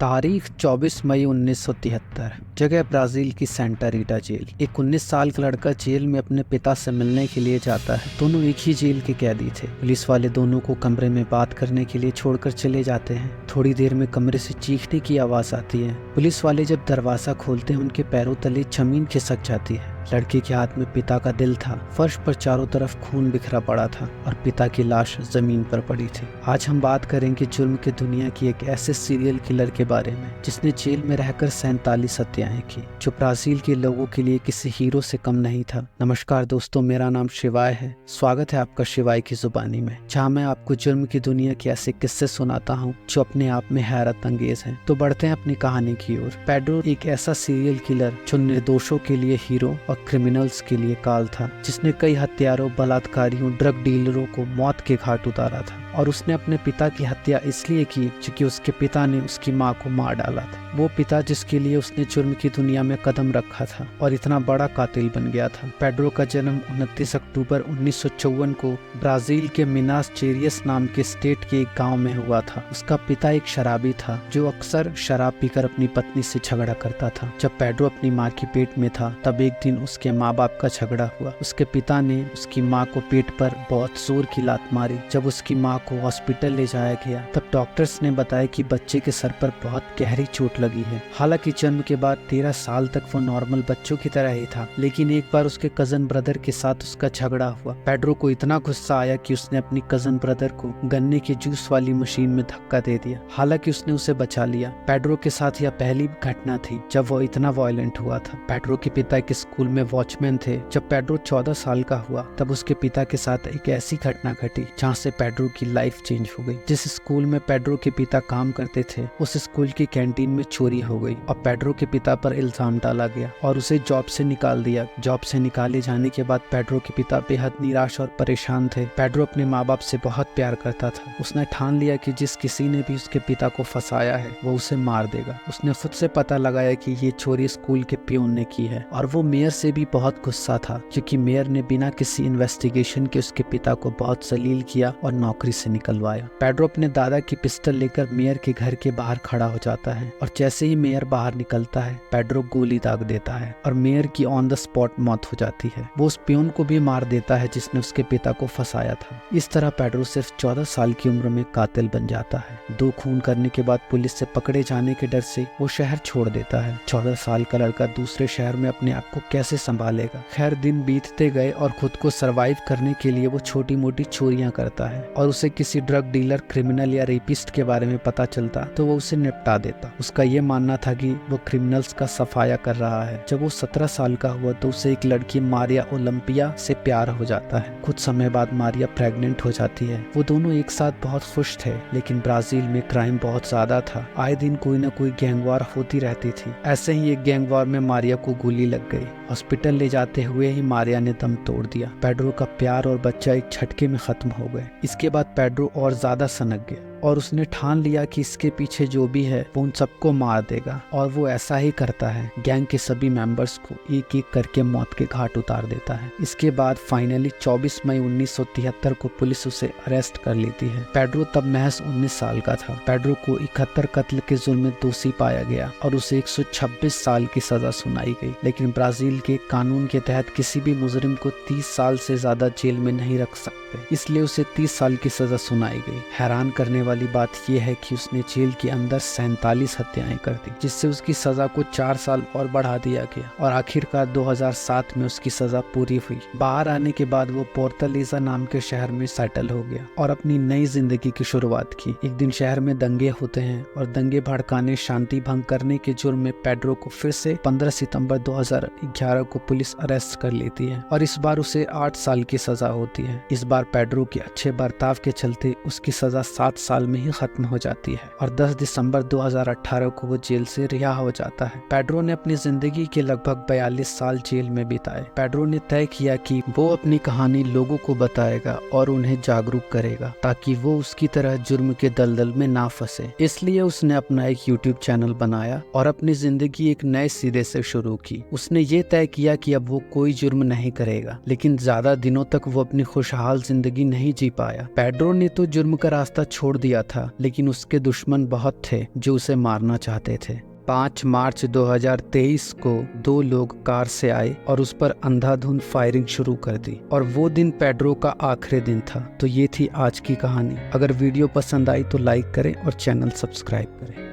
तारीख 24 मई 1973। जगह ब्राजील की सेंटा रीटा जेल। एक 19 साल का लड़का जेल में अपने पिता से मिलने के लिए जाता है। दोनों एक ही जेल के कैदी थे। पुलिस वाले दोनों को कमरे में बात करने के लिए छोड़कर चले जाते हैं। थोड़ी देर में कमरे से चीखने की आवाज आती है। पुलिस वाले जब दरवाजा खोलते हैं, उनके पैरों तले जमीन खिसक जाती है। लड़के के हाथ में पिता का दिल था। फर्श पर चारों तरफ खून बिखरा पड़ा था और पिता की लाश जमीन पर पड़ी थी। आज हम बात करेंगे जुर्म की दुनिया की एक ऐसे सीरियल किलर के बारे में जिसने जेल में रहकर 47 हत्याएं की, जो ब्राजील के लोगों के लिए किसी हीरो से कम नहीं था। नमस्कार दोस्तों, मेरा नाम शिवाय है। स्वागत है आपका शिवाय की जुबानी में, जहाँ मैं आपको जुर्म की दुनिया के ऐसे किस्से सुनाता हूँ जो अपने आप में हैरत अंगेज हैं। तो बढ़ते हैं अपनी कहानी की ओर। पेड्रो एक ऐसा सीरियल किलर जो निर्दोषों के लिए हीरो और क्रिमिनल्स के लिए काल था, जिसने कई हत्यारों, बलात्कारियों, ड्रग डीलरों को मौत के घाट उतारा था। और उसने अपने पिता की हत्या इसलिए की क्योंकि उसके पिता ने उसकी मां को मार डाला था। वो पिता जिसके लिए उसने जुर्म की दुनिया में कदम रखा था और इतना बड़ा कातिल बन गया था। पेड्रो का जन्म 29 अक्टूबर 1954 को ब्राजील के मिनास जेरियस नाम के स्टेट के एक गांव में हुआ था। उसका पिता एक शराबी था जो अक्सर शराब पीकर अपनी पत्नी से झगड़ा करता था। जब पेड्रो अपनी माँ के पेट में था, तब एक दिन उसके माँ बाप का झगड़ा हुआ। उसके पिता ने उसकी माँ को पेट पर बहुत जोर की लात मारी। जब उसकी माँ को हॉस्पिटल ले जाया गया, तब डॉक्टर्स ने बताया कि बच्चे के सर पर बहुत गहरी चोट लगी है। हालांकि जन्म के बाद 13 साल तक वो नॉर्मल बच्चों की तरह ही था, लेकिन एक बार उसके कजन ब्रदर के साथ उसका झगड़ा हुआ। पेड्रो को इतना गुस्सा आया कि उसने अपनी कजन ब्रदर को गन्ने के जूस वाली मशीन में धक्का दे दिया। हालांकि उसने उसे बचा लिया। पेड्रो के साथ यह पहली घटना थी जब वो इतना वायलेंट हुआ था। पेड्रो के पिता एक स्कूल में वॉचमैन थे। जब पेड्रो 14 साल का हुआ, तब उसके पिता के साथ एक ऐसी घटना घटी जहाँ से पेड्रो की लाइफ चेंज हो गई। जिस स्कूल में पेड्रो के पिता काम करते थे, उस स्कूल की कैंटीन में चोरी हो गई और पेड्रो के पिता पर इल्जाम डाला गया और उसे जॉब से निकाल दिया। जॉब से निकाले जाने के बाद पेड्रो के पिता बेहद निराश और परेशान थे। पेड्रो अपने माँ बाप से बहुत प्यार करता था। उसने ठान लिया कि जिस किसी ने भी उसके पिता को फंसाया है, वो उसे मार देगा। उसने खुद से पता लगाया कि ये चोरी स्कूल के पियून ने की है और वो मेयर से भी बहुत गुस्सा था, क्योंकि मेयर ने बिना किसी इन्वेस्टिगेशन के उसके पिता को बहुत जलील किया और नौकरी से निकलवाया। पेड्रो अपने दादा की पिस्टल लेकर मेयर के घर के बाहर खड़ा हो जाता है और जैसे ही मेयर बाहर निकलता है, पेड्रो गोली दाग देता है और मेयर की ऑन द स्पॉट मौत हो जाती है। वो उस पियून को भी मार देता है जिसने उसके पिता को फंसाया था। इस तरह पेड्रो सिर्फ 14 साल की उम्र में कातिल बन जाता है। 2 खून करने के बाद पुलिस से पकड़े जाने के डर से वो शहर छोड़ देता है। 14 साल का लड़का दूसरे शहर में अपने आप को कैसे संभालेगा। खैर, दिन बीतते गए और खुद को सरवाइव करने के लिए वो छोटी मोटी चोरियां करता है और उसे किसी ड्रग डीलर, क्रिमिनल या रेपिस्ट के बारे में पता चलता तो वो उसे निपटा देता। उसका ये मानना था कि वो क्रिमिनल्स का सफाया कर रहा है। जब वो 17 साल का हुआ तो उसे एक लड़की मारिया ओलंपिया से प्यार हो जाता है। कुछ समय बाद मारिया प्रेग्नेंट हो जाती है। वो दोनों एक साथ बहुत खुश थे, लेकिन ब्राजील में क्राइम बहुत ज्यादा था। आए दिन कोई न कोई गैंगवार होती रहती थी। ऐसे ही एक गैंगवार में मारिया को गोली लग गई। हॉस्पिटल ले जाते हुए ही मारिया ने दम तोड़ दिया। पेड्रो का प्यार और बच्चा एक झटके में खत्म हो गए। इसके बाद पेड्रो और ज्यादा सनक गया और उसने ठान लिया कि इसके पीछे जो भी है वो उन सबको मार देगा, और वो ऐसा ही करता है। गैंग के सभी मेंबर्स को एक एक करके मौत के घाट उतार देता है। इसके बाद फाइनली 24 मई 1973 को पुलिस उसे अरेस्ट कर लेती है। पेड्रो तब महज 19 साल का था। पेड्रो को 71 कत्ल के जुर्म में दोषी पाया गया और उसे 126 साल की सजा सुनाई गई। लेकिन ब्राजील के कानून के तहत किसी भी मुजरिम को 30 साल से ज्यादा जेल में नहीं रख सकते, इसलिए उसे 30 साल की सजा सुनाई गई। हैरान करने वाली बात यह है कि उसने जेल के अंदर 47 हत्याएं कर दी, जिससे उसकी सजा को 4 साल और बढ़ा दिया गया और आखिरकार 2007 में उसकी सजा पूरी हुई। बाहर आने के बाद वो पोर्तलीजा नाम के शहर में सेटल हो गया और अपनी नई जिंदगी की शुरुआत की। एक दिन शहर में दंगे होते हैं और दंगे भड़काने, शांति भंग करने के जुर्म में पेड्रो को फिर से 15 सितंबर 2011 को पुलिस अरेस्ट कर लेती है और इस बार उसे 8 साल की सजा होती है। इस बार पेड्रो के अच्छे बर्ताव के चलते उसकी सजा 7 साल में ही खत्म हो जाती है और 10 दिसंबर 2018 को वो जेल से रिहा हो जाता है। पेड्रो ने अपनी जिंदगी के लगभग 42 साल जेल में बिताए। पेड्रो ने तय किया कि वो अपनी कहानी लोगों को बताएगा और उन्हें जागरूक करेगा, ताकि वो उसकी तरह जुर्म के दलदल में ना फंसे। इसलिए उसने अपना एक यूट्यूब चैनल बनाया और अपनी जिंदगी एक नए सिरे से शुरू की। उसने ये तय किया कि अब वो कोई जुर्म नहीं करेगा, लेकिन ज्यादा दिनों तक वो अपनी खुशहाल जिंदगी नहीं जी पाया। पेड्रो ने तो जुर्म का रास्ता छोड़ दिया, किया था, लेकिन उसके दुश्मन बहुत थे जो उसे मारना चाहते थे। 5 मार्च 2023 को 2 लोग कार से आए और उस पर अंधाधुंध फायरिंग शुरू कर दी और वो दिन पेड्रो का आखिरी दिन था। तो ये थी आज की कहानी। अगर वीडियो पसंद आई तो लाइक करें और चैनल सब्सक्राइब करें।